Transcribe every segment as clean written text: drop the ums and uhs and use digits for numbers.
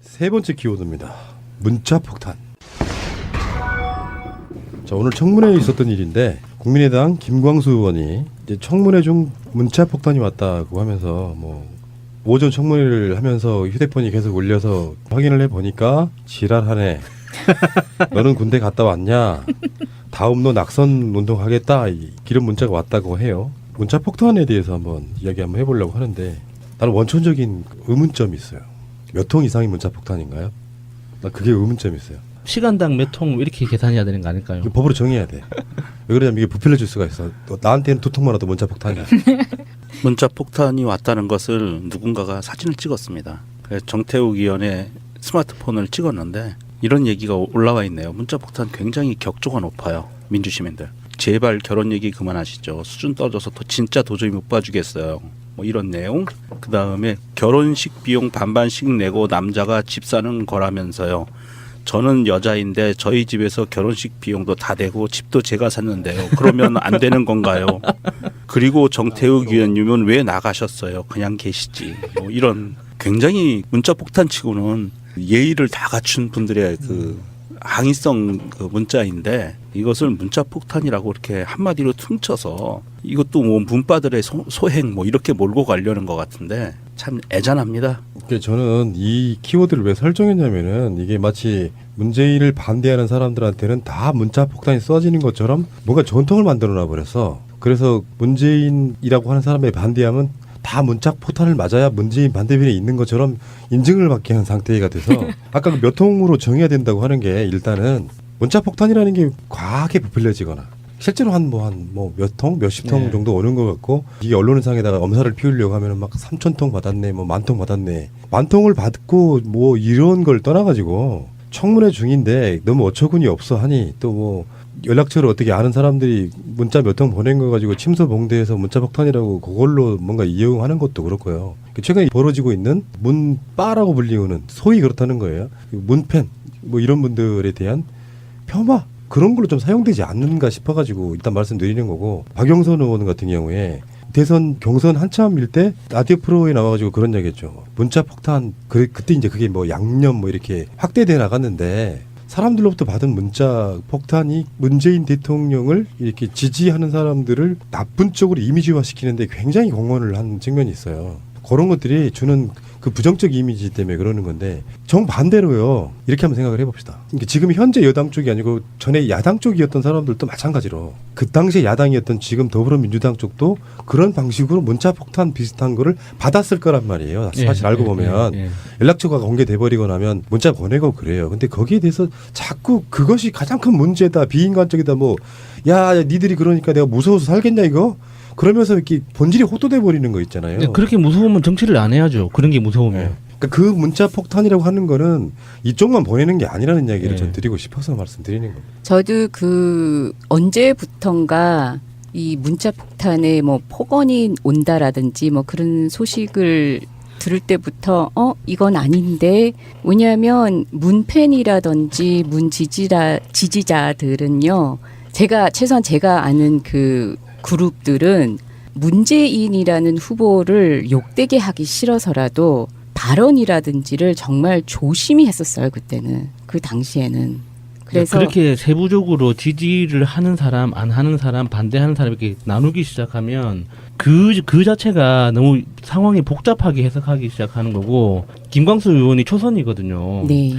세 번째 키워드입니다. 문자 폭탄. 자, 오늘 청문회에 있었던 일인데 국민의당 김광수 의원이 이제 청문회 중 문자 폭탄이 왔다고 하면서 뭐 오전 청문회를 하면서 휴대폰이 계속 울려서 확인을 해보니까 지랄하네. 너는 군대 갔다 왔냐? 다음 너 낙선 운동하겠다. 이런 문자가 왔다고 해요. 문자 폭탄에 대해서 한번 이야기 한번 해보려고 하는데 나는 원천적인 의문점이 있어요. 몇 통 이상이 문자 폭탄인가요? 나 그게 의문점이 있어요. 시간당 몇 통 이렇게 계산해야 되는 거 아닐까요? 법으로 정해야 돼. 왜 그러냐면 이게 부풀려질 수가 있어. 나한테는 2통만 와도 문자 폭탄이야. 문자 폭탄이 왔다는 것을 누군가가 사진을 찍었습니다. 그래서 정태욱 의원의 스마트폰을 찍었는데 이런 얘기가 올라와 있네요. 문자 폭탄 굉장히 격조가 높아요. 민주시민들. 제발 결혼 얘기 그만하시죠. 수준 떨어져서 진짜 도저히 못 봐주겠어요. 뭐 이런 내용. 그 다음에 결혼식 비용 반반씩 내고 남자가 집 사는 거라면서요. 저는 여자인데 저희 집에서 결혼식 비용도 다 내고 집도 제가 샀는데요. 그러면 안 되는 건가요? 그리고 정태욱 의원님은 왜 나가셨어요? 그냥 계시지. 뭐 이런 굉장히 문자 폭탄 치고는 예의를 다 갖춘 분들의 그 항의성 그 문자인데 이것을 문자 폭탄이라고 이렇게 한마디로 퉁쳐서 이것도 뭐 문바들의 소행 뭐 이렇게 몰고 가려는 것 같은데 참 애잔합니다. 저는 이 키워드를 왜 설정했냐면은 이게 마치 문재인을 반대하는 사람들한테는 다 문자 폭탄이 쏘아지는 것처럼 뭔가 전통을 만들어놔 버려서 그래서 문재인이라고 하는 사람에 반대하면 다 문자 폭탄을 맞아야 문재인 반대편에 있는 것처럼 인증을 받게 하는 상태가 돼서 아까 그 몇 통으로 정해야 된다고 하는 게 일단은 문자 폭탄이라는 게 과하게 부풀려지거나 실제로 한 몇 통, 몇십 통 네. 정도 오는 것 같고 이게 언론상에다가 엄살을 피우려고 하면은 막 3,000통 받았네, 뭐 10,000통 받았네, 10,000통을 받고 뭐 이런 걸 떠나가지고 청문회 중인데 너무 어처구니 없어 하니 또 뭐 연락처를 어떻게 아는 사람들이 문자 몇 통 보낸 거 가지고 침소봉대해서 문자 폭탄이라고 그걸로 뭔가 이용하는 것도 그렇고요. 최근에 벌어지고 있는 문빠라고 불리우는 소위 그렇다는 거예요. 문팬 뭐 이런 분들에 대한 폄하 그런 걸로 좀 사용되지 않는가 싶어가지고 일단 말씀드리는 거고 박영선 의원 같은 경우에 대선 경선 한참일 때 라디오 프로에 나와가지고 그런 얘기했죠. 문자 폭탄 그때 이제 그게 뭐 양념 뭐 이렇게 확대돼 나갔는데 사람들로부터 받은 문자 폭탄이 문재인 대통령을 이렇게 지지하는 사람들을 나쁜 쪽으로 이미지화 시키는데 굉장히 공헌을 한 측면이 있어요. 그런 것들이 주는 그 부정적 이미지 때문에 그러는 건데 정반대로요. 이렇게 한번 생각을 해봅시다. 그러니까 지금 현재 여당 쪽이 아니고 전에 야당 쪽이었던 사람들도 마찬가지로 그 당시에 야당이었던 지금 더불어민주당 쪽도 그런 방식으로 문자폭탄 비슷한 거를 받았을 거란 말이에요. 사실 알고 보면 연락처가 공개돼 버리고 나면 문자 보내고 그래요. 근데 거기에 대해서 자꾸 그것이 가장 큰 문제다. 비인간적이다. 뭐 야 니들이 그러니까 내가 무서워서 살겠냐 이거? 그러면서 이렇게 본질이 호도돼 버리는 거 있잖아요. 네, 그렇게 무서우면 정치를 안 해야죠. 그런 게 무서우면. 네. 그러니까 그 문자 폭탄이라고 하는 거는 이쪽만 보내는 게 아니라는 이야기를 네. 전 드리고 싶어서 말씀드리는 겁니다. 저도 그 언제부턴가 이 문자 폭탄에 뭐 폭언이 온다라든지 뭐 그런 소식을 들을 때부터 이건 아닌데 왜냐하면 문팬이라든지 지지자들은요 최소한 제가 아는 그 그룹들은 문재인이라는 후보를 욕되게 하기 싫어서라도 발언이라든지를 정말 조심히 했었어요. 그때는 그 당시에는. 그래서 그렇게 세부적으로 지지를 하는 사람, 안 하는 사람, 반대하는 사람 이렇게 나누기 시작하면 그 자체가 너무 상황이 복잡하게 해석하기 시작하는 거고 김광수 의원이 초선이거든요. 네.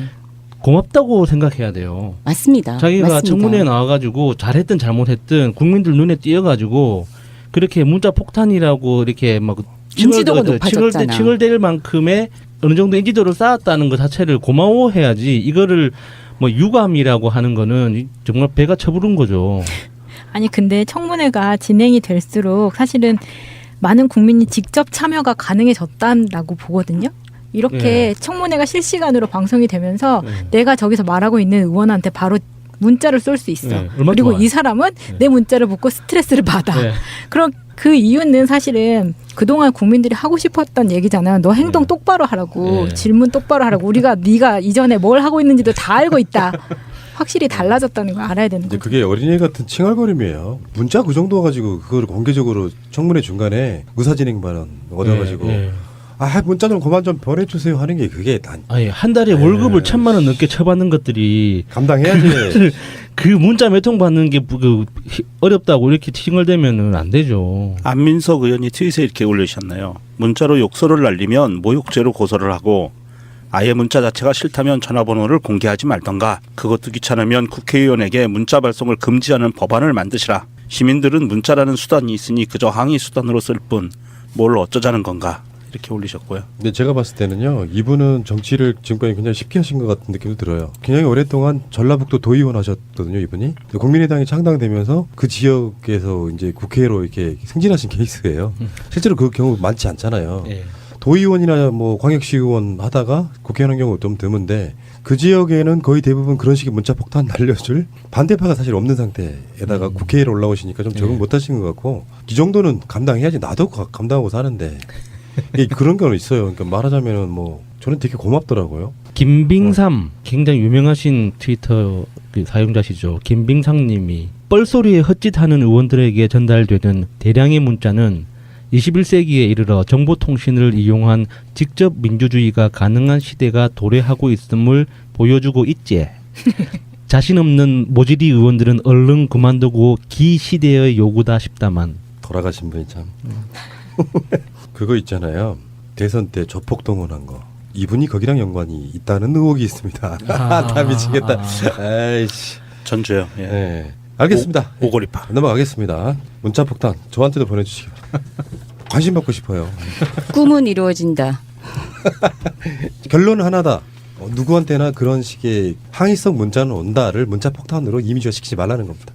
고맙다고 생각해야 돼요. 맞습니다. 자기가 맞습니다. 청문회에 나와가지고 잘했든 잘못했든 국민들 눈에 띄어가지고 그렇게 문자 폭탄이라고 이렇게 막 인지도가 높아졌잖아. 칭얼댈 만큼의 어느 정도 인지도를 쌓았다는 것 자체를 고마워해야지 이거를 뭐 유감이라고 하는 거는 정말 배가 처부른 거죠. 아니 근데 청문회가 진행이 될수록 사실은 많은 국민이 직접 참여가 가능해졌다고 보거든요. 이렇게 청문회가 실시간으로 방송이 되면서 내가 저기서 말하고 있는 의원한테 바로 문자를 쏠 수 있어. 그리고 좋아요. 이 사람은 내 문자를 보고 스트레스를 받아. 그럼 그 이유는 사실은 그동안 국민들이 하고 싶었던 얘기잖아요. 너 행동 똑바로 하라고. 질문 똑바로 하라고. 네가 이전에 뭘 하고 있는지도 다 알고 있다. 확실히 달라졌다는 걸 알아야 되는 거죠. 그게 어린애 같은 칭얼거림이에요. 문자 그 정도 가지고 그걸 공개적으로 청문회 중간에 무사진행 발언 얻어가지고 문자 좀 그만 좀 보내주세요 하는 게 그게 난 아니 한 달에 월급을 1,000만 원 넘게 쳐받는 것들이 감당해야지. 그 문자 몇 통 받는 게 어렵다고 이렇게 칭얼대면은 안 되죠. 안민석 의원이 트윗에 이렇게 올리셨네요. 문자로 욕설을 날리면 모욕죄로 고소를 하고 아예 문자 자체가 싫다면 전화번호를 공개하지 말던가 그것도 귀찮으면 국회의원에게 문자 발송을 금지하는 법안을 만드시라. 시민들은 문자라는 수단이 있으니 그저 항의 수단으로 쓸 뿐 뭘 어쩌자는 건가 이렇게 올리셨고요. 근데 제가 봤을 때는요, 이분은 정치를 지금까지 굉장히 쉽게 하신 것 같은 느낌도 들어요. 굉장히 오랫동안 전라북도 도의원 하셨거든요, 이분이. 국민의당이 창당되면서 그 지역에서 이제 국회로 이렇게 승진하신 케이스예요. 실제로 그 경우 많지 않잖아요. 예. 도의원이나 뭐 광역시의원 하다가 국회의원 한 경우 좀 드문데 그 지역에는 거의 대부분 그런 식의 문자 폭탄 날려줄 반대파가 사실 없는 상태에다가 국회의원 올라오시니까 좀 적응 못 하신 것 같고 이 정도는 감당해야지 나도 감당하고 사는데 이게 그런 경우는 있어요. 그러니까 말하자면은 뭐 저는 되게 고맙더라고요. 김빙삼 굉장히 유명하신 트위터 그 사용자시죠. 김빙삼님이 뻘소리에 헛짓하는 의원들에게 전달되는 대량의 문자는 21세기에 이르러 정보통신을 이용한 직접 민주주의가 가능한 시대가 도래하고 있음을 보여주고 있지. 자신 없는 모질이 의원들은 얼른 그만두고 기 시대의 요구다 싶다만. 돌아가신 분이 참. 그거 있잖아요. 대선 때 조폭 동원한 거. 이분이 거기랑 연관이 있다는 의혹이 있습니다. 다 미치겠다. 아이씨. 전주요. 예. 네. 알겠습니다. 오고리파. 넘어가겠습니다. 문자 폭탄 저한테도 보내주시기 바랍니다. 관심 받고 싶어요. 꿈은 이루어진다. 결론은 하나다. 누구한테나 그런 식의 항의성 문자는 온다를 문자 폭탄으로 이미지화시키지 말라는 겁니다.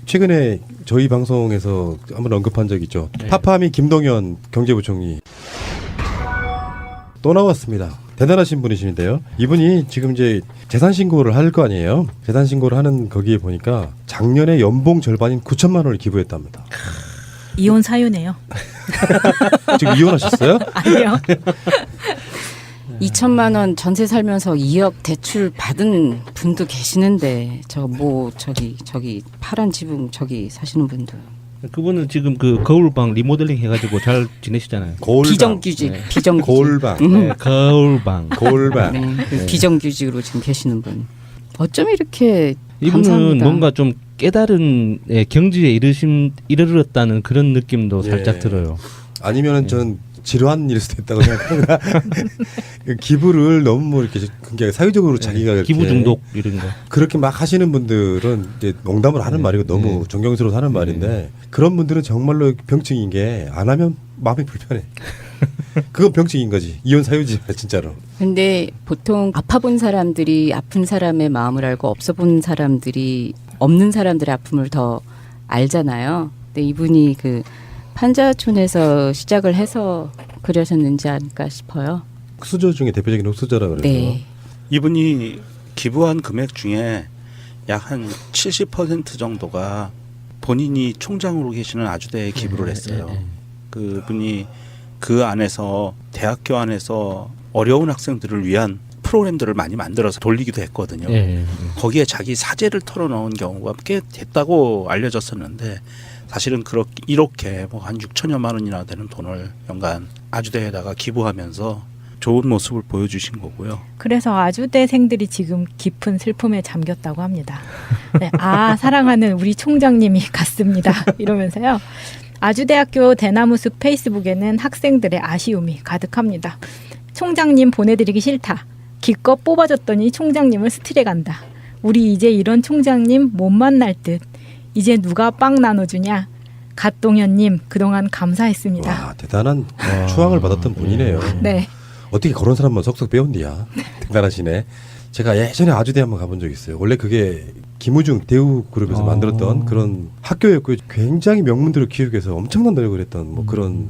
최근에 저희 방송에서 한번 언급한 적 있죠. 네. 파파미 김동연 경제부총리 또 나왔습니다. 대단하신 분이신데요. 이분이 지금 이제 재산 신고를 할 거 아니에요. 재산 신고를 하는 거기에 보니까 작년에 연봉 절반인 9천만 원을 기부했답니다. 이혼 사유네요. 지금 이혼하셨어요? 아니요. 2천만 원 전세 살면서 2억 대출 받은 분도 계시는데 저기 파란 지붕 저기 사시는 분도 그분은 지금 그 거울방 리모델링 해가지고 잘 지내시잖아요. 고울방. 비정규직 네. 비정규직 고울방. 네, 거울방. 고울방. 네, 그 네. 비정규직으로 지금 계시는 분 어쩜 이렇게 이분은 감사합니다. 뭔가 좀 깨달은 경지에 이르렀다는 그런 느낌도 살짝 예. 들어요. 아니면은 전 질환일 수도 있다고 생각합니다. 기부를 너무 이렇게 굉장히 사회적으로 자기가 이렇게 기부 중독 이런 거. 그렇게 막 하시는 분들은 이제 농담을 하는 말이고 너무 존경스러워서 하는 말인데 그런 분들은 정말로 병증인 게 안 하면 마음이 불편해. 그건 병증인 거지. 이혼 사유지 진짜로. 근데 보통 아파본 사람들이 아픈 사람의 마음을 알고 없어본 사람들이 없는 사람들의 아픔을 더 알잖아요. 근데 이분이 그 판자촌에서 시작을 해서 그러셨는지 않을까 싶어요. 흑수저 중에 대표적인 흑수저라 그래서 네. 이분이 기부한 금액 중에 약 한 70% 정도가 본인이 총장으로 계시는 아주대에 기부를 했어요. 그분이 그 안에서 대학교 안에서 어려운 학생들을 위한 프로그램들을 많이 만들어서 돌리기도 했거든요. 거기에 자기 사재를 털어넣은 경우가 꽤 됐다고 알려졌었는데 사실은 이렇게 뭐 한 6천여만 원이나 되는 돈을 연간 아주대에다가 기부하면서 좋은 모습을 보여주신 거고요. 그래서 아주대생들이 지금 깊은 슬픔에 잠겼다고 합니다. 네, 사랑하는 우리 총장님이 갔습니다. 이러면서요. 아주대학교 대나무숲 페이스북에는 학생들의 아쉬움이 가득합니다. 총장님 보내드리기 싫다. 기껏 뽑아줬더니 총장님을 스틸해 간다. 우리 이제 이런 총장님 못 만날 듯. 이제 누가 빵 나눠주냐. 갓동현님 그동안 감사했습니다. 와 대단한 추앙을 받았던 분이네요. 네. 어떻게 그런 사람만 쏙쏙 배운디야. 대단하시네. 제가 예전에 아주대 한번 가본 적이 있어요. 원래 그게 김우중 대우그룹에서 만들었던 그런 학교였고요. 굉장히 명문들을 키우기 위해서 엄청난 노력을 했던 뭐 그런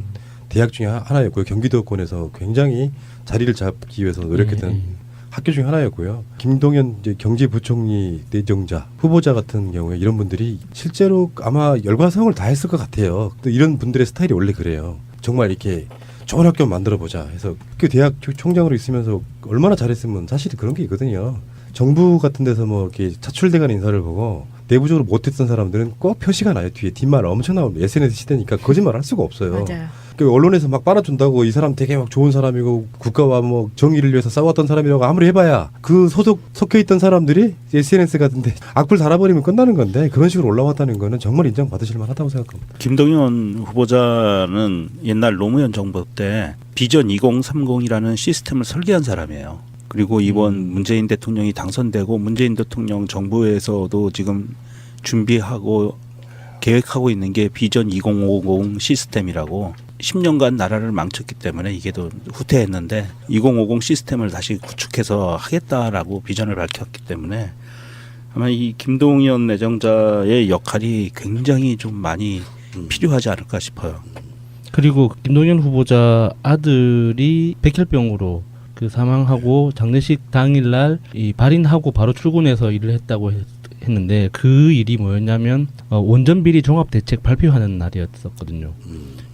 대학 중에 하나였고요. 경기도권에서 굉장히 자리를 잡기 위해서 노력했던 학교 중에 하나였고요. 김동연 이제 경제부총리 내정자 후보자 같은 경우에 이런 분들이 실제로 아마 열과 성을 다했을 것 같아요. 또 이런 분들의 스타일이 원래 그래요. 정말 이렇게 좋은 학교 만들어 보자 해서 그 대학 총장으로 있으면서 얼마나 잘했으면 사실 그런 게 있거든요. 정부 같은 데서 뭐 이렇게 차출돼가는 인사를 보고 내부적으로 못했던 사람들은 꼭 표시가 나요. 뒤에 뒷말 엄청 나오면 SNS 시대니까 거짓말 할 수가 없어요. 맞아요. 그 언론에서 막 빨아준다고 이 사람 되게 막 좋은 사람이고 국가와 뭐 정의를 위해서 싸웠던 사람이라고 아무리 해봐야 그 속해 있던 사람들이 SNS 같은데 악플 달아버리면 끝나는 건데 그런 식으로 올라왔다는 거는 정말 인정받으실 만하다고 생각합니다. 김동연 후보자는 옛날 노무현 정부 때 비전 2030이라는 시스템을 설계한 사람이에요. 그리고 이번 문재인 대통령이 당선되고 문재인 대통령 정부에서도 지금 준비하고 계획하고 있는 게 비전 2050 시스템이라고 10년간 나라를 망쳤기 때문에 이게 더 후퇴했는데 2050 시스템을 다시 구축해서 하겠다라고 비전을 밝혔기 때문에 아마 이 김동연 내정자의 역할이 굉장히 좀 많이 필요하지 않을까 싶어요. 그리고 김동연 후보자 아들이 백혈병으로 그 사망하고 장례식 당일날 이 발인하고 바로 출근해서 일을 했다고 했는데 그 일이 뭐였냐면 원전 비리 종합 대책 발표하는 날이었었거든요.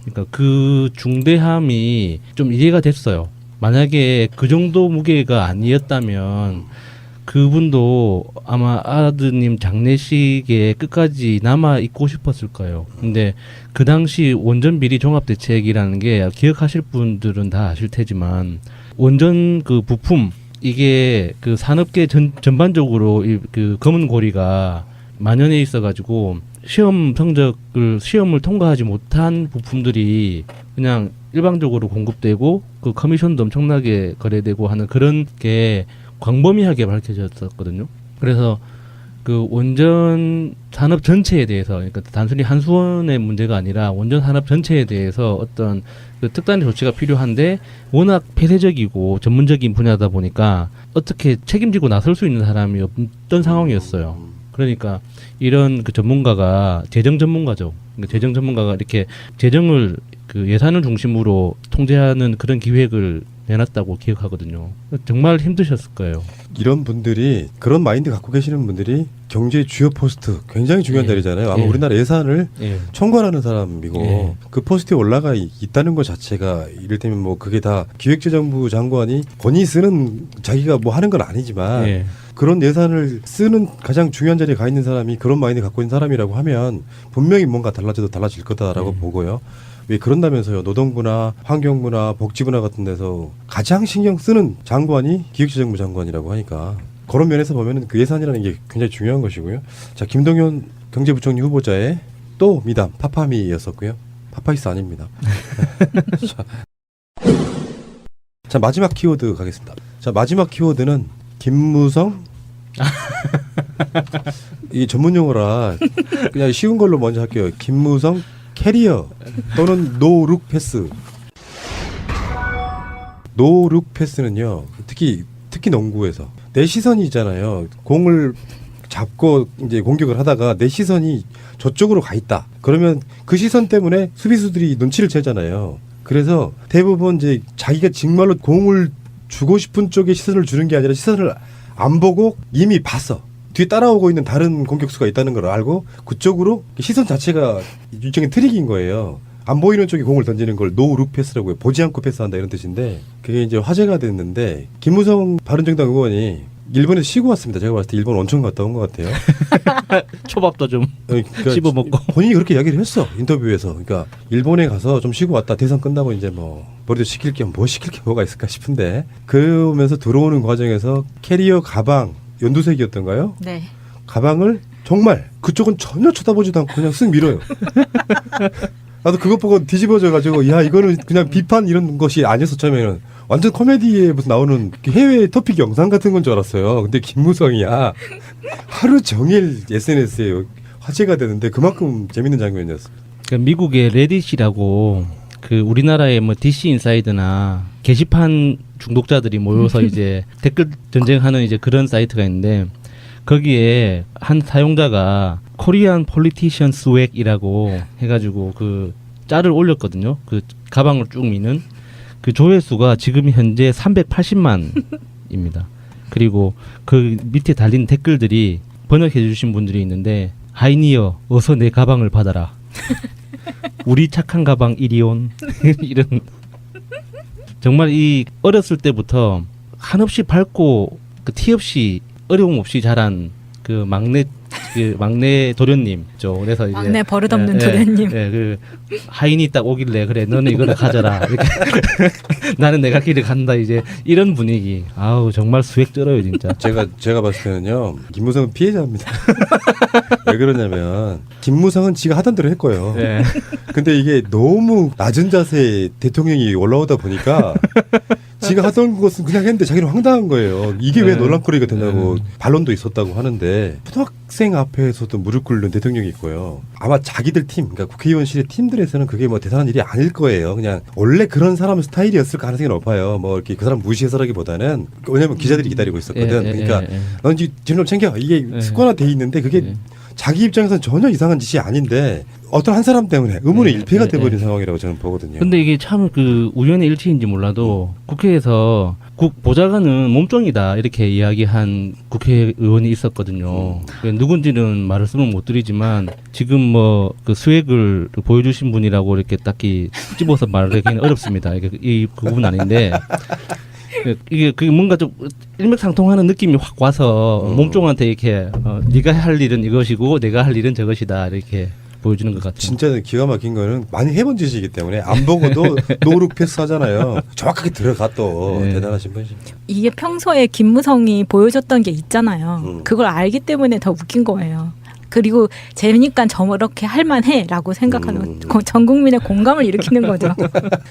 그러니까 그 중대함이 좀 이해가 됐어요. 만약에 그 정도 무게가 아니었다면 그분도 아마 아드님 장례식에 끝까지 남아 있고 싶었을 거예요. 근데 그 당시 원전 비리 종합 대책이라는 게 기억하실 분들은 다 아실 테지만 원전 그 부품 이게 그 산업계 전반적으로 그 검은 고리가 만연해 있어가지고 시험을 통과하지 못한 부품들이 그냥 일방적으로 공급되고 그 커미션도 엄청나게 거래되고 하는 그런 게 광범위하게 밝혀졌었거든요. 그래서 그 원전 산업 전체에 대해서, 그러니까 단순히 한수원의 문제가 아니라 원전 산업 전체에 대해서 어떤 그 특단의 조치가 필요한데 워낙 폐쇄적이고 전문적인 분야다 보니까 어떻게 책임지고 나설 수 있는 사람이 없던 상황이었어요. 그러니까 이런 그 전문가가 재정 전문가죠. 그러니까 재정 전문가가 이렇게 재정을 그 예산을 중심으로 통제하는 그런 기획을 내놨다고 기억하거든요. 정말 힘드셨을 거예요. 이런 분들이 그런 마인드 갖고 계시는 분들이 경제의 주요 포스트 굉장히 중요한 예. 자리잖아요. 아마 예. 우리나라 예산을 예. 총괄하는 사람이고 예. 그 포스트에 올라가 있다는 것 자체가 이를테면 뭐 그게 다 기획재정부 장관이 권위 쓰는 자기가 뭐 하는 건 아니지만 예. 그런 예산을 쓰는 가장 중요한 자리에 가 있는 사람이 그런 마인드 갖고 있는 사람이라고 하면 분명히 뭔가 달라져도 달라질 거다라고 보고요. 왜 그런다면서요. 노동부나 환경부나 복지부나 같은 데서 가장 신경 쓰는 장관이 기획재정부 장관이라고 하니까 그런 면에서 보면은 그 예산이라는 게 굉장히 중요한 것이고요. 자, 김동연 경제부총리 후보자의 또 미담 파파미였었고요. 파파이스 아닙니다. 자, 마지막 키워드 가겠습니다. 자, 마지막 키워드는 김무성. 이 전문 용어라 그냥 쉬운 걸로 먼저 할게요. 김무성 캐리어 또는 노룩 패스. 노룩 패스는요, 특히 농구에서 내 시선이잖아요. 공을 잡고 이제 공격을 하다가 내 시선이 저쪽으로 가 있다. 그러면 그 시선 때문에 수비수들이 눈치를 채잖아요. 그래서 대부분 이제 자기가 정말로 공을 주고 싶은 쪽에 시선을 주는 게 아니라 시선을 안 보고 이미 봤어. 뒤에 따라오고 있는 다른 공격수가 있다는 걸 알고 그쪽으로 시선 자체가 일종의 트릭인 거예요. 안 보이는 쪽에 공을 던지는 걸 노룩 패스라고 해요. 보지 않고 패스한다 이런 뜻인데 그게 이제 화제가 됐는데 김무성 바른정당 의원이 일본에서 쉬고 왔습니다. 제가 봤을 때 일본 온천 갔다 온 것 같아요. 초밥도 좀 그러니까 씹어 먹고. 본인이 그렇게 이야기를 했어 인터뷰에서. 그러니까 일본에 가서 좀 쉬고 왔다. 대선 끝나고 이제 뭐 머리도 식힐 게 뭐가 있을까 싶은데 그러면서 들어오는 과정에서 캐리어 가방 연두색이었던가요? 네. 가방을 정말 그쪽은 전혀 쳐다보지도 않고 그냥 쓱 밀어요. 나도 그것 보고 뒤집어져가지고 야 이거는 그냥 비판 이런 것이 아니었어. 처음에는 완전 코미디에 무슨 나오는 해외 토픽 영상 같은 건 줄 알았어요. 근데 김무성이야 하루 종일 SNS에 화제가 되는데 그만큼 재밌는 장면이었어. 그러니까 미국의 레딧이라고 그 우리나라의 뭐 DC 인사이드나 게시판 중독자들이 모여서 이제 댓글 전쟁하는 이제 그런 사이트가 있는데 거기에 한 사용자가 코리안 폴리티션 스웩이라고 해가지고 그 짤을 올렸거든요. 그 가방을 쭉 미는 그 조회수가 지금 현재 380만입니다. 그리고 그 밑에 달린 댓글들이 번역해 주신 분들이 있는데 하이니어 어서 내 가방을 받아라. 우리 착한 가방 이리온. 이런 정말 이 어렸을 때부터 한없이 밝고 그 티 없이 어려움 없이 자란 그 막내 그 막내 도련님죠. 그래서 이제 막내 버릇없는 도련님. 그 하인이 딱 오길래 그래 너는 이거를 가져라. 이렇게 나는 내가 길을 간다 이제 이런 분위기. 아우 정말 수액 쩔어요 진짜. 제가 봤을 때는요 김무성은 피해자입니다. 왜 그러냐면 김무성은 지가 하던 대로 했고요. 예. 근데 이게 너무 낮은 자세에 대통령이 올라오다 보니까 지가 하던 것은 그냥 했는데 자기는 황당한 거예요. 이게 왜 논란거리가 되냐고 반론도 있었다고 하는데 초등학생 앞에서도 무릎 꿇는 대통령이 있고요. 아마 자기들 팀, 그러니까 국회의원실의 팀들에서는 그게 뭐 대단한 일이 아닐 거예요. 그냥 원래 그런 사람 스타일이었을 가능성이 높아요. 뭐 이렇게 그 사람 무시해서라기보다는 왜냐면 기자들이 기다리고 있었거든. 그러니까 넌 지금 좀 챙겨. 이게 습관화돼 있는데 그게 자기 입장에서는 전혀 이상한 짓이 아닌데 어떤 한 사람 때문에 의문의 일패가 돼버린 상황이라고 저는 보거든요. 근데 이게 참 그 우연의 일치인지 몰라도 국회에서 국 보좌관은 몸종이다 이렇게 이야기한 국회의원이 있었거든요. 누군지는 말을 쓰면 못 드리지만 지금 뭐 그 수액을 보여주신 분이라고 이렇게 딱히 집어서 말하기는 어렵습니다. 이게 그 부분 아닌데. 이게 뭔가 좀 일맥상통하는 느낌이 확 와서 몸종한테 이렇게 네가 할 일은 이것이고 내가 할 일은 저것이다 이렇게 보여주는 것 같아요. 진짜 기가 막힌 거는 많이 해본 짓이기 때문에 안 보고도 노룩 패스하잖아요. 정확하게 들어가 또 대단하신 분이시. 이게 평소에 김무성이 보여줬던 게 있잖아요. 그걸 알기 때문에 더 웃긴 거예요. 그리고 재미니까 저렇게 할만해라고 생각하는 전 국민의 공감을 일으키는 거죠.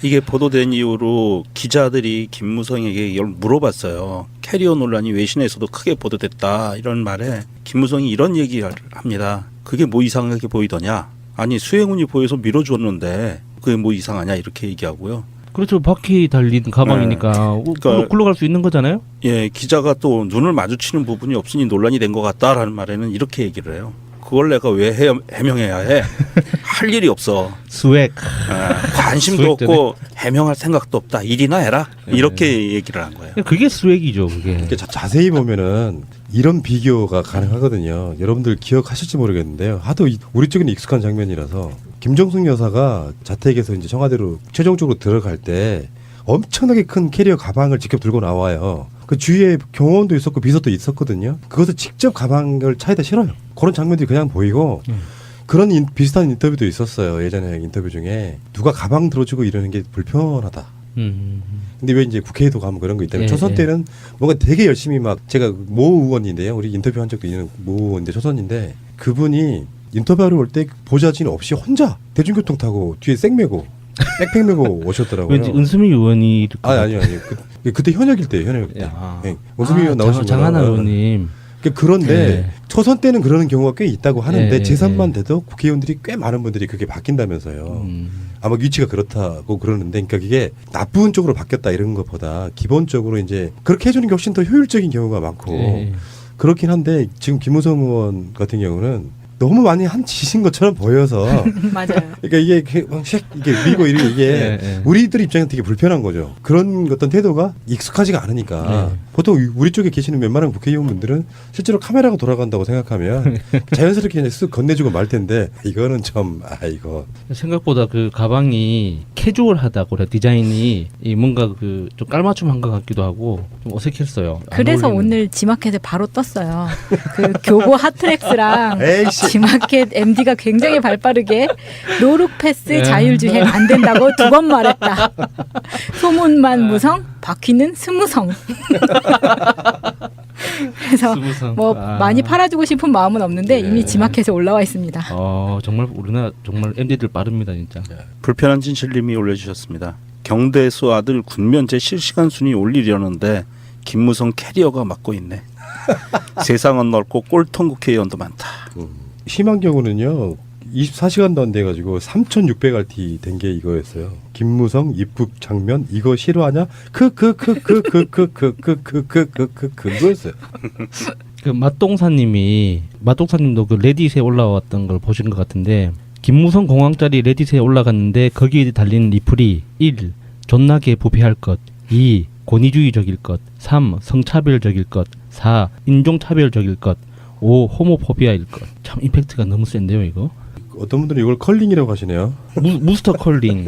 이게 보도된 이후로 기자들이 김무성에게 이걸 물어봤어요. 캐리어 논란이 외신에서도 크게 보도됐다 이런 말에 김무성이 이런 얘기를 합니다. 그게 뭐 이상하게 보이더냐? 아니 수행운이 보여서 밀어주었는데 그게 뭐 이상하냐 이렇게 얘기하고요. 그렇죠. 바퀴 달린 가방이니까 그러니까 굴러갈 수 있는 거잖아요. 예, 기자가 또 눈을 마주치는 부분이 없으니 논란이 된 것 같다라는 말에는 이렇게 얘기를 해요. 그걸 내가 왜 해명해야 해? 할 일이 없어. 수액. 관심도 수액 없고 해명할 생각도 없다. 일이나 해라. 이렇게 얘기를 한 거예요. 그게 수액이죠. 그게. 이렇게 자세히 보면은 이런 비교가 가능하거든요. 여러분들 기억하실지 모르겠는데요. 하도 우리 쪽에는 익숙한 장면이라서 김정숙 여사가 자택에서 이제 청와대로 최종적으로 들어갈 때 엄청나게 큰 캐리어 가방을 직접 들고 나와요. 그 주위에 경호원도 있었고 비서도 있었거든요. 그것을 직접 가방을 차에다 실어요. 그런 장면들이 그냥 보이고 그런 비슷한 인터뷰도 있었어요. 예전에 인터뷰 중에 누가 가방 들어주고 이러는 게 불편하다. 근데 왜 이제 국회에도 가면 그런 거 있다면 초선 때는 뭔가 되게 열심히 막 제가 모 의원인데요. 우리 인터뷰한 적도 있는 모 의원인데 초선인데 그분이 인터뷰하러 올 때 보좌진 없이 혼자 대중교통 타고 뒤에 색 메고 백팩 메고 오셨더라고요. 왠지 은수미 의원이 아니요. 그때 현역일 때. 네. 은수미 의원 나오신 장하나 의원님. 그런데 초선 때는 그러는 경우가 꽤 있다고 하는데 제3만 돼도 국회의원들이 꽤 많은 분들이 그게 바뀐다면서요. 아마 위치가 그렇다고 그러는데 그러니까 이게 나쁜 쪽으로 바뀌었다 이런 것보다 기본적으로 이제 그렇게 해주는 게 훨씬 더 효율적인 경우가 많고 그렇긴 한데 지금 김무성 의원 같은 경우는 너무 많이 한 짓인 것처럼 보여서 맞아요. 그러니까 이게 밀고 이게 우리들 입장에 되게 불편한 거죠. 그런 어떤 태도가 익숙하지가 않으니까 보통 우리 쪽에 계시는 웬만한 국회의원분들은 실제로 카메라가 돌아간다고 생각하면 자연스럽게 그냥 쓱 건네주고 말 텐데 이거는 좀 이거 생각보다 그 가방이 캐주얼하다고 그래 디자인이 뭔가 그 좀 깔맞춤한 것 같기도 하고 좀 어색했어요. 그래서 오늘 지마켓에 바로 떴어요. 그 교보 핫트랙스랑 지마켓 MD가 굉장히 발빠르게 노룩 패스 자율주행 안 된다고 2번 말했다. 소문만 무성, 바퀴는 스무성. 그래서 뭐 많이 팔아주고 싶은 마음은 없는데 이미 지마켓에 올라와 있습니다. 정말 우리나라 정말 MD들 빠릅니다 진짜. 불편한 진실님이 올려주셨습니다. 경대수 아들 군면제 실시간 순위 올리려는데 김무성 캐리어가 맡고 있네. 세상은 넓고 꼴통 국회의원도 많다. 심한 경우는요 24시간도 안 돼가지고 3,600RT 된 게 이거였어요. 김무성 입국 장면 이거 싫어하냐? 그거였어요. 그 맛동사님도 그 레딧에 올라왔던 걸 보신 것 같은데 김무성 공항짜리 레딧에 올라갔는데 거기에 달린 리플이 1. 존나게 부패할 것 2. 권위주의적일 것 3. 성차별적일 것 4. 인종차별적일 것 5. 호모포비아일 것. 참 임팩트가 너무 센데요 이거. 어떤 분들은 이걸 컬링이라고 하시네요. 무스터 컬링.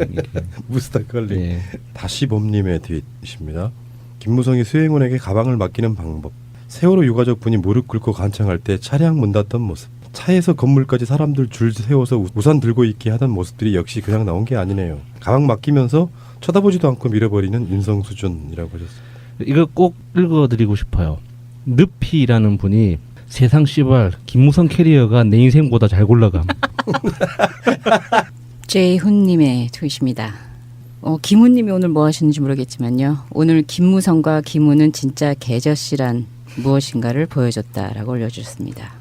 무스터 컬링. 다시 봄님의 트윗입니다. 김무성이 수행원에게 가방을 맡기는 방법. 세월호 유가족 분이 무릎 꿇고 간청할 때 차량 문 닫던 모습, 차에서 건물까지 사람들 줄 세워서 우산 들고 있게 하던 모습들이 역시 그냥 나온 게 아니네요. 가방 맡기면서 쳐다보지도 않고 밀어버리는 인성 수준이라고 하셨어요. 이거 꼭 읽어드리고 싶어요. 늪이라는 분이 세상 씨발 김무성 캐리어가 내 인생보다 잘 골라감. 제이훈님의 트윗입니다. 김우님이 오늘 뭐 하시는지 모르겠지만요. 오늘 김무성과 김우는 진짜 개저씨란 무엇인가를 보여줬다라고 올려주셨습니다.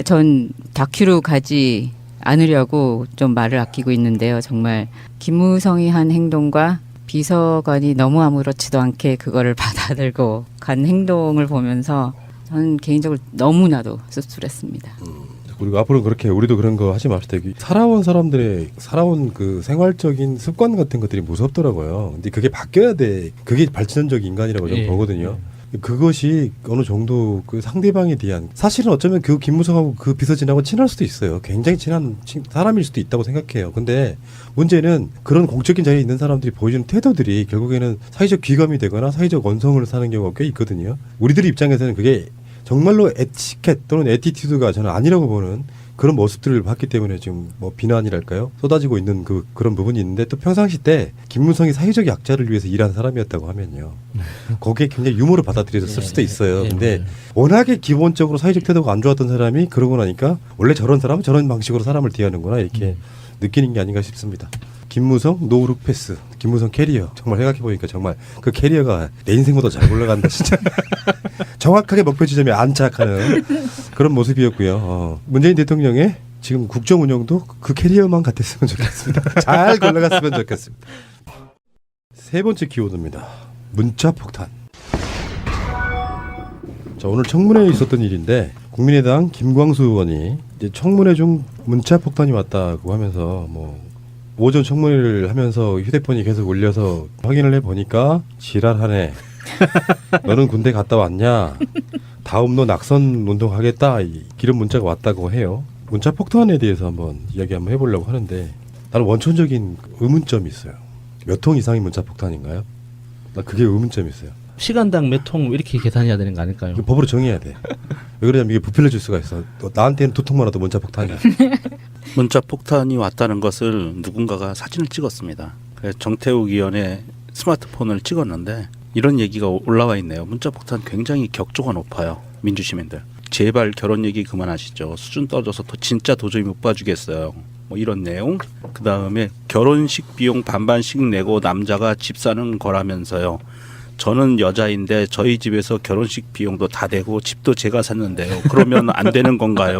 전 다큐로 가지 않으려고 좀 말을 아끼고 있는데요. 정말 김무성이 한 행동과 비서관이 너무 아무렇지도 않게 그거를 받아들고 간 행동을 보면서 저는 개인적으로 너무나도 씁쓸했습니다. 그리고 앞으로 그렇게 우리도 그런 거 하지 맙시다. 살아온 사람들의 살아온 그 생활적인 습관 같은 것들이 무섭더라고요. 근데 그게 바뀌어야 돼. 그게 발전적 인간이라고 저는 보거든요. 그것이 어느 정도 그 상대방에 대한 사실은 어쩌면 그 김무성하고 그 비서진하고 친할 수도 있어요. 굉장히 친한 사람일 수도 있다고 생각해요. 근데 문제는 그런 공적인 자리에 있는 사람들이 보여주는 태도들이 결국에는 사회적 귀감이 되거나 사회적 원성을 사는 경우가 꽤 있거든요. 우리들 입장에서는 그게 정말로 에티켓 또는 에티튜드가 저는 아니라고 보는 그런 모습들을 봤기 때문에 지금 뭐 비난이랄까요? 쏟아지고 있는 그런 부분이 있는데 또 평상시 때 김무성이 사회적 약자를 위해서 일한 사람이었다고 하면요. 거기에 굉장히 유머로 받아들여졌을 수도 있어요. 근데 워낙에 기본적으로 사회적 태도가 안 좋았던 사람이 그러고 나니까 원래 저런 사람은 저런 방식으로 사람을 대하는구나 이렇게 느끼는 게 아닌가 싶습니다. 김무성 노루크 패스, 김무성 캐리어 정말 생각해보니까 정말 그 캐리어가 내 인생보다 잘 올라간다 진짜. 정확하게 목표 지점에 안착하는 그런 모습이었고요. 문재인 대통령의 지금 국정 운영도 그 캐리어만 같았으면 좋겠습니다. 잘 걸러갔으면 좋겠습니다. 세 번째 키워드입니다. 문자 폭탄. 자, 오늘 청문회에 있었던 일인데 국민의당 김광수 의원이 이제 청문회 중 문자 폭탄이 왔다고 하면서 뭐 오전 청문회를 하면서 휴대폰이 계속 울려서 확인을 해보니까 지랄하네. 너는 군대 갔다 왔냐? 다음 너 낙선 운동하겠다. 이런 문자가 왔다고 해요. 문자 폭탄에 대해서 한번 이야기 한번 해보려고 하는데 나는 원천적인 의문점이 있어요. 몇 통 이상이 문자 폭탄인가요? 나 그게 의문점이 있어요. 시간당 몇 통 이렇게 계산해야 되는 거 아닐까요? 이거 법으로 정해야 돼. 왜 그러냐면 이게 부풀려질 수가 있어. 나한테는 2통만 와도 문자 폭탄이야. 문자 폭탄이 왔다는 것을 누군가가 사진을 찍었습니다. 그래서 정태욱 의원의 스마트폰을 찍었는데 이런 얘기가 올라와 있네요. 문자 폭탄 굉장히 격조가 높아요. 민주시민들. 제발 결혼 얘기 그만하시죠. 수준 떨어져서 진짜 도저히 못 봐주겠어요. 뭐 이런 내용. 그 다음에 결혼식 비용 반반씩 내고 남자가 집 사는 거라면서요. 저는 여자인데 저희 집에서 결혼식 비용도 다 되고 집도 제가 샀는데요. 그러면 안 되는 건가요?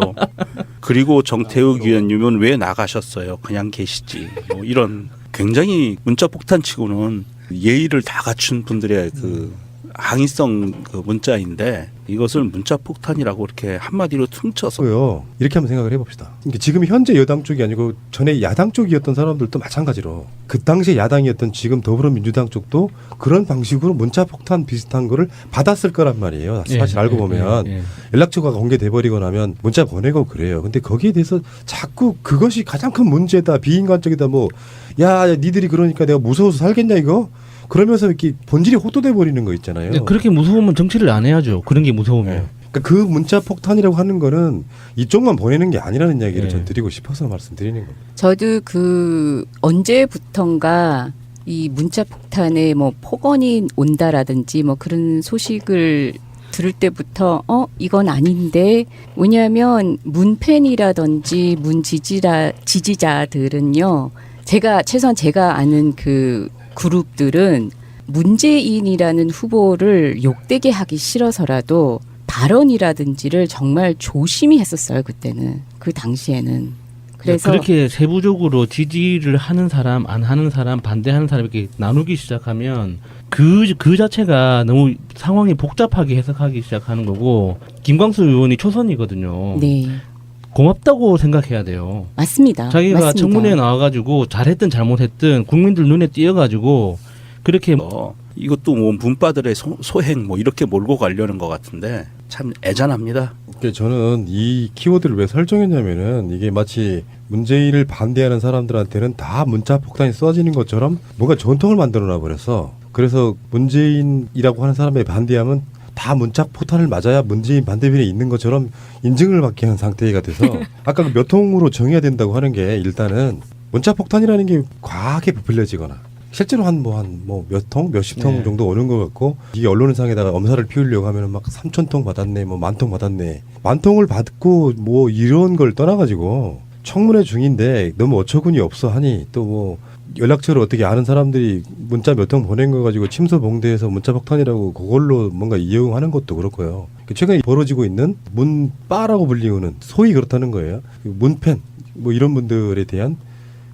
그리고 정태욱 의원님은 왜 나가셨어요? 그냥 계시지. 뭐 이런 굉장히 문자 폭탄치고는 예의를 다 갖춘 분들의 그 항의성 그 문자인데 이것을 문자 폭탄이라고 이렇게 한마디로 퉁쳐서 이렇게 한번 생각을 해봅시다. 그러니까 지금 현재 여당 쪽이 아니고 전에 야당 쪽이었던 사람들도 마찬가지로 그 당시에 야당이었던 지금 더불어민주당 쪽도 그런 방식으로 문자 폭탄 비슷한 거를 받았을 거란 말이에요. 사실 알고 보면 연락처가 공개돼 버리고 나면 문자 보내고 그래요. 근데 거기에 대해서 자꾸 그것이 가장 큰 문제다, 비인간적이다, 뭐 야 니들이 그러니까 내가 무서워서 살겠냐 이거. 그러면서 이렇게 본질이 호도돼 버리는 거 있잖아요. 그렇게 무서우면 정치를 안 해야죠. 그런 게 무서우면. 그러니까 그 문자 폭탄이라고 하는 거는 이쪽만 보내는 게 아니라는 이야기를 전 드리고 싶어서 말씀드리는 겁니다. 저도 그 언제부턴가 이 문자 폭탄에 뭐 폭언이 온다라든지 뭐 그런 소식을 들을 때부터 이건 아닌데, 왜냐하면 문팬이라든지 지지자들은요, 최소한 제가 아는 그 그룹들은 문재인이라는 후보를 욕되게 하기 싫어서라도 발언이라든지를 정말 조심히 했었어요. 그때는, 그 당시에는. 그래서 그렇게 세부적으로 지지를 하는 사람, 안 하는 사람, 반대하는 사람 이렇게 나누기 시작하면 그 자체가 너무 상황이 복잡하게 해석하기 시작하는 거고, 김광수 의원이 초선이거든요. 네. 고맙다고 생각해야 돼요. 맞습니다. 자기가 맞습니다. 청문회에 나와가지고 잘했든 잘못했든 국민들 눈에 띄어가지고 그렇게 이것도 뭐 문바들의 소행 뭐 이렇게 몰고 가려는 것 같은데 참 애잔합니다. 그러니까 저는 이 키워드를 왜 설정했냐면은 이게 마치 문재인을 반대하는 사람들한테는 다 문자 폭탄이 쏘아지는 것처럼 뭔가 전통을 만들어놔 버려서, 그래서 문재인이라고 하는 사람의 반대하면 다 문자 폭탄을 맞아야 문재인 반대편에 있는 것처럼 인증을 받게 하는 상태가 돼서 아까 그 몇 통으로 정해야 된다고 하는 게 일단은 문자 폭탄이라는 게 과하게 부풀려지거나 실제로 한 몇 통, 몇십 통 네. 정도 오는 것 같고 이 언론상에다가 엄살을 피우려고 하면은 막 3,000통 받았네, 뭐 10,000통 받았네. 10,000통을 받고 뭐 이런 걸 떠나가지고 청문회 중인데 너무 어처구니 없어 하니 또 뭐 연락처를 어떻게 아는 사람들이 문자 몇 통 보낸 거 가지고 침소봉대해서 문자 폭탄이라고 그걸로 뭔가 이용하는 것도 그렇고요. 최근에 벌어지고 있는 문빠라고 불리우는 소위 그렇다는 거예요. 문팬 뭐 이런 분들에 대한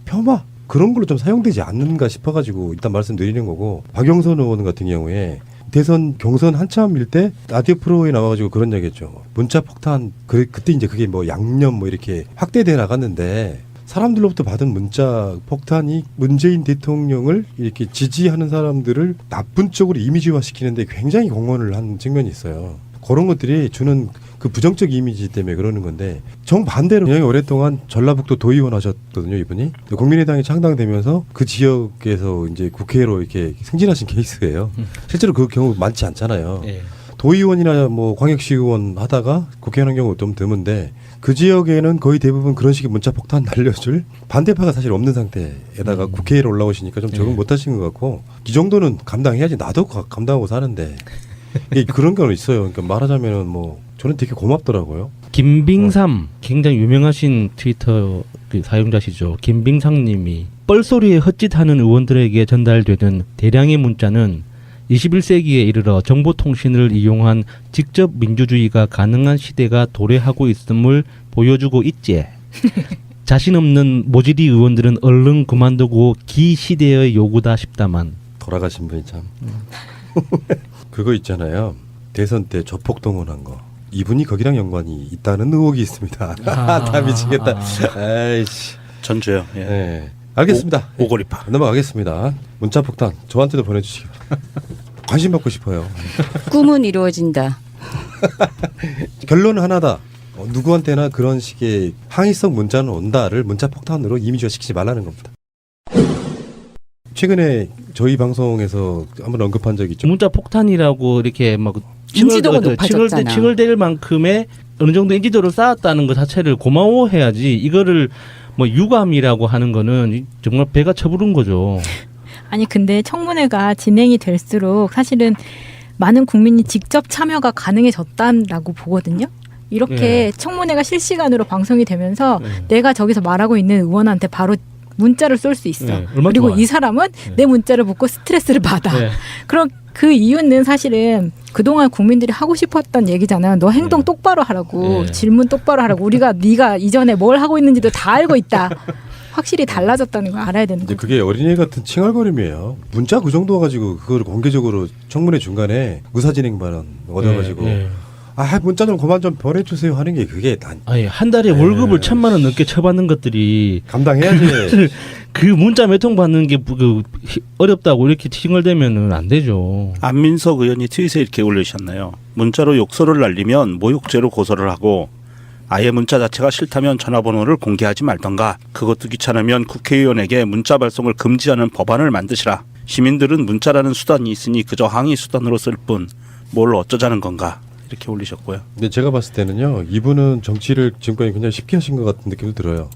폄하 그런 걸로 좀 사용되지 않는가 싶어가지고 일단 말씀드리는 거고 박영선 의원 같은 경우에 대선 경선 한참일 때 라디오 프로에 나와가지고 그런 얘기했죠. 문자 폭탄 그때 이제 그게 뭐 양념 뭐 이렇게 확대돼 나갔는데 사람들로부터 받은 문자 폭탄이 문재인 대통령을 이렇게 지지하는 사람들을 나쁜 쪽으로 이미지화 시키는데 굉장히 공헌을 한 측면이 있어요. 그런 것들이 주는 그 부정적 이미지 때문에 그러는 건데 정반대로 굉장히 오랫동안 전라북도 도의원 하셨거든요, 이분이. 국민의당이 창당되면서 그 지역에서 이제 국회로 이렇게 승진하신 케이스예요. 실제로 그 경우 많지 않잖아요. 예. 도의원이나 뭐 광역시의원 하다가 국회의원 한 경우 좀 드문데 그 지역에는 거의 대부분 그런 식의 문자 폭탄 날려줄 반대파가 사실 없는 상태에다가 국회로 올라오시니까 좀 적응 못하신 것 같고 이 정도는 감당해야지 나도 감당하고 사는데 그런 경우는 있어요. 그러니까 말하자면은 뭐 저는 되게 고맙더라고요. 김빙삼 굉장히 유명하신 트위터 그 사용자시죠. 김빙삼님이 뻘소리에 헛짓하는 의원들에게 전달되는 대량의 문자는 21세기에 이르러 정보통신을 이용한 직접 민주주의가 가능한 시대가 도래하고 있음을 보여주고 있지. 자신 없는 모질이 의원들은 얼른 그만두고 기 시대의 요구다 싶다만. 돌아가신 분이 참. 그거 있잖아요. 대선 때 조폭 동원한 거. 이분이 거기랑 연관이 있다는 의혹이 있습니다. 다 미치겠다. 아이씨. 전주요. 예. 네. 알겠습니다. 오고리파. 넘어가겠습니다. 문자 폭탄 저한테도 보내주시기 바랍니다. 관심 받고 싶어요. 꿈은 이루어진다. 결론은 하나다. 누구한테나 그런 식의 항의성 문자는 온다를 문자 폭탄으로 이미지화 시키지 말라는 겁니다. 최근에 저희 방송에서 한번 언급한 적이 있죠. 문자 폭탄이라고 이렇게 막 인지도가 높아졌잖아. 칭얼댈 만큼의 어느 정도 인지도를 쌓았다는 것 자체를 고마워해야지 이거를 뭐 유감이라고 하는 거는 정말 배가 처부른 거죠. 아니 근데 청문회가 진행이 될수록 사실은 많은 국민이 직접 참여가 가능해졌다라고 보거든요. 이렇게 청문회가 실시간으로 방송이 되면서 내가 저기서 말하고 있는 의원한테 바로 문자를 쏠 수 있어. 얼마나 그리고 좋아요. 이 사람은 내 문자를 보고 스트레스를 받아. 그럼 그 이유는 사실은 그동안 국민들이 하고 싶었던 얘기잖아요. 너 행동 똑바로 하라고. 질문 똑바로 하라고. 네가 이전에 뭘 하고 있는지도 다 알고 있다. 확실히 달라졌다는 걸 알아야 되는 이제 거죠. 그게 어린애 같은 칭얼거림이에요. 문자 그 정도 가지고 그걸 공개적으로 청문회 중간에 무사진행 발언 얻어가지고 문자 좀 그만 좀 보내주세요 하는 게 그게 아니 한 달에 월급을 1,000만 원 넘게 쳐받는 것들이 감당해야지. 그 문자 몇 통 받는 게 어렵다고 이렇게 칭얼대면은 안 되죠. 안민석 의원이 트윗에 이렇게 올리셨나요? 문자로 욕설을 날리면 모욕죄로 고소를 하고 아예 문자 자체가 싫다면 전화번호를 공개하지 말던가 그것도 귀찮으면 국회의원에게 문자 발송을 금지하는 법안을 만드시라. 시민들은 문자라는 수단이 있으니 그저 항의 수단으로 쓸 뿐 뭘 어쩌자는 건가 이렇게 올리셨고요. 근데 제가 봤을 때는요. 이분은 정치를 지금까지 굉장히 쉽게 하신 것 같은 느낌도 들어요.